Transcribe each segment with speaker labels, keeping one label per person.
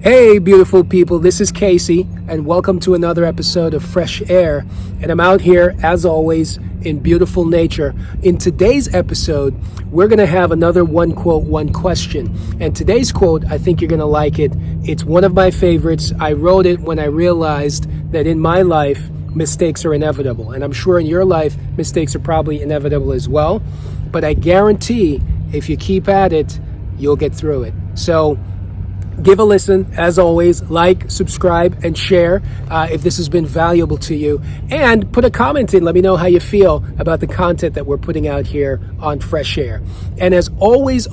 Speaker 1: Hey, beautiful people, this is Casey, and welcome to another episode of Fresh Air. And I'm out here, as always, in beautiful nature. In today's episode, we're going to have another one quote, one question. And today's quote, I think you're going to like it. It's one of my favorites. I wrote it when I realized that in my life, mistakes are inevitable. And I'm sure in your life, mistakes are probably inevitable as well. But I guarantee if you keep at it, you'll get through it. So give a listen, as always, like, subscribe, and share if this has been valuable to you. And put a comment in. Let me know how you feel about the content that we're putting out here on Fresh Air. And as always,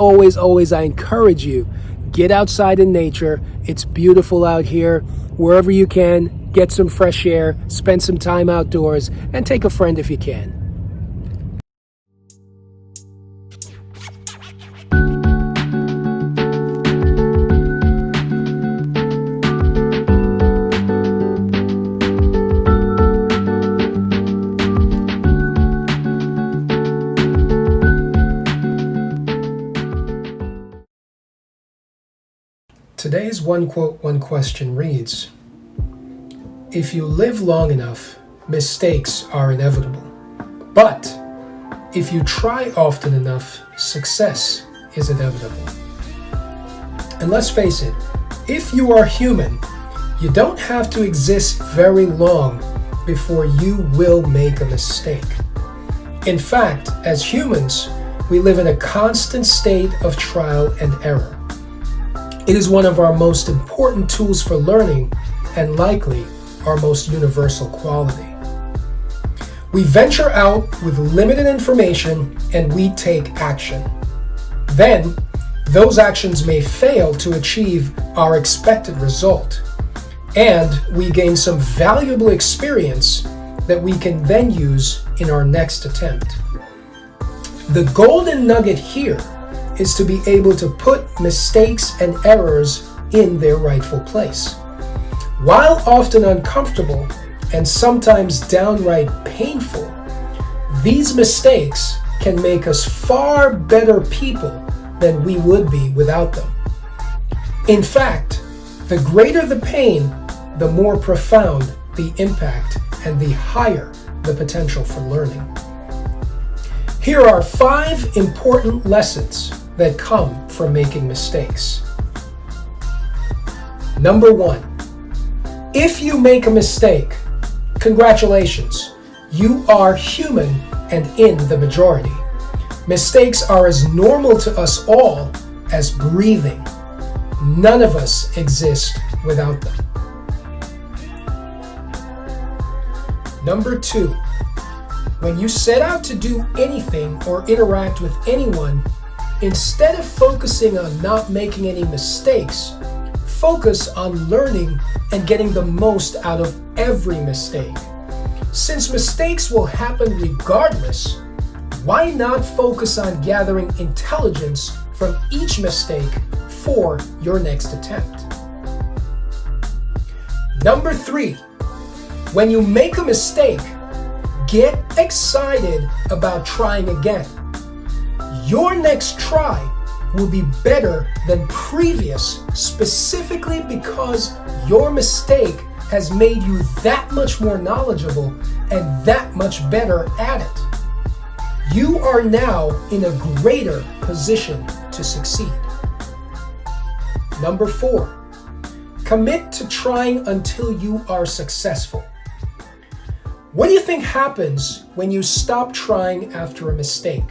Speaker 1: I encourage you, get outside in nature. It's beautiful out here. Wherever you can, get some fresh air, spend some time outdoors, and take a friend if you can. Today's one quote, one question reads, if you live long enough, mistakes are inevitable. But if you try often enough, success is inevitable. And let's face it, if you are human, you don't have to exist very long before you will make a mistake. In fact, as humans, we live in a constant state of trial and error. It is one of our most important tools for learning and likely our most universal quality. We venture out with limited information and we take action. Then, those actions may fail to achieve our expected result, and we gain some valuable experience that we can then use in our next attempt. The golden nugget here is to be able to put mistakes and errors in their rightful place. While often uncomfortable and sometimes downright painful, these mistakes can make us far better people than we would be without them. In fact, the greater the pain, the more profound the impact and the higher the potential for learning. Here are 5 important lessons that come from making mistakes. Number 1, if you make a mistake, congratulations, you are human and in the majority. Mistakes are as normal to us all as breathing. None of us exist without them. Number 2, when you set out to do anything or interact with anyone, instead of focusing on not making any mistakes, focus on learning and getting the most out of every mistake. Since mistakes will happen regardless, why not focus on gathering intelligence from each mistake for your next attempt? Number 3, when you make a mistake, get excited about trying again. Your next try will be better than previous, specifically because your mistake has made you that much more knowledgeable and that much better at it. You are now in a greater position to succeed. Number 4, commit to trying until you are successful. What do you think happens when you stop trying after a mistake?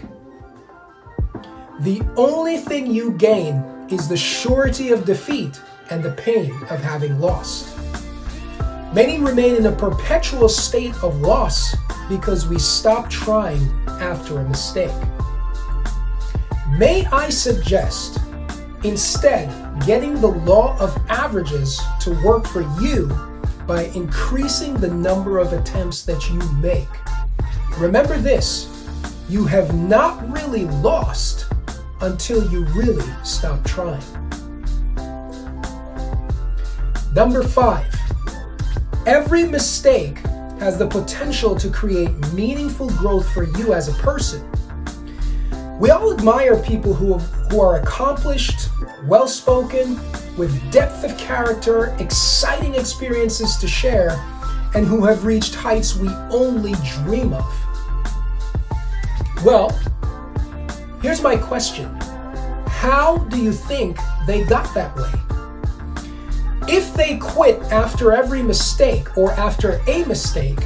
Speaker 1: The only thing you gain is the surety of defeat and the pain of having lost. Many remain in a perpetual state of loss because we stop trying after a mistake. May I suggest, instead, getting the law of averages to work for you by increasing the number of attempts that you make. Remember this, you have not really lost until you really stop trying. Number 5, every mistake has the potential to create meaningful growth for you as a person. We all admire people who who are accomplished, well-spoken, with depth of character, exciting experiences to share, and who have reached heights we only dream of. Well, here's my question. How do you think they got that way? If they quit after every mistake or after a mistake,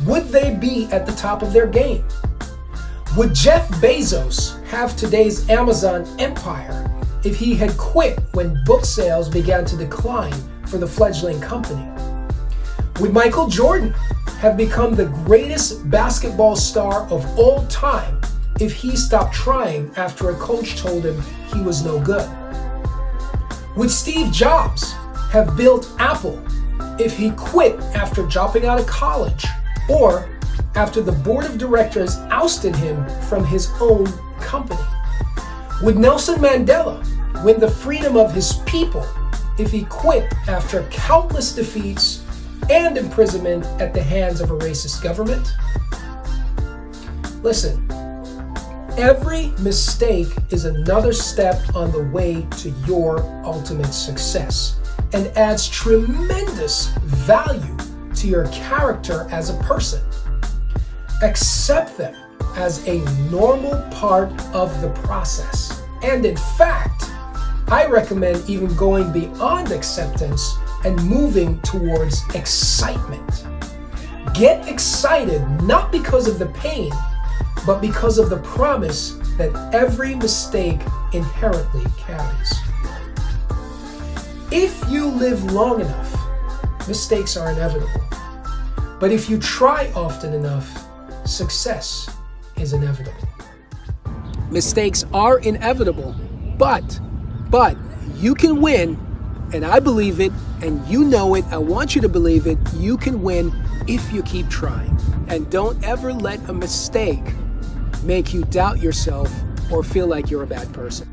Speaker 1: would they be at the top of their game? Would Jeff Bezos have today's Amazon empire if he had quit when book sales began to decline for the fledgling company? Would Michael Jordan have become the greatest basketball star of all time if he stopped trying after a coach told him he was no good? Would Steve Jobs have built Apple if he quit after dropping out of college or after the board of directors ousted him from his own company? Would Nelson Mandela win the freedom of his people if he quit after countless defeats and imprisonment at the hands of a racist government? Listen, every mistake is another step on the way to your ultimate success and adds tremendous value to your character as a person. Accept them as a normal part of the process. And in fact, I recommend even going beyond acceptance and moving towards excitement. Get excited not because of the pain, but because of the promise that every mistake inherently carries. If you live long enough, mistakes are inevitable. But if you try often enough, success is inevitable. Mistakes are inevitable, but you can win, and I believe it, and you know it. I want you to believe it. You can win if you keep trying. And don't ever let a mistake make you doubt yourself or feel like you're a bad person.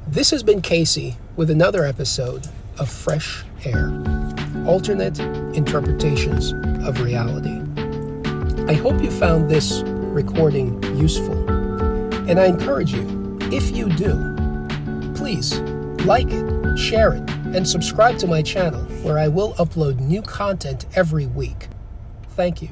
Speaker 1: This has been Casey with another episode of Fresh Air, alternate interpretations of reality. I hope you found this recording useful, and I encourage you, if you do, please like it, share it, and subscribe to my channel where I will upload new content every week. Thank you.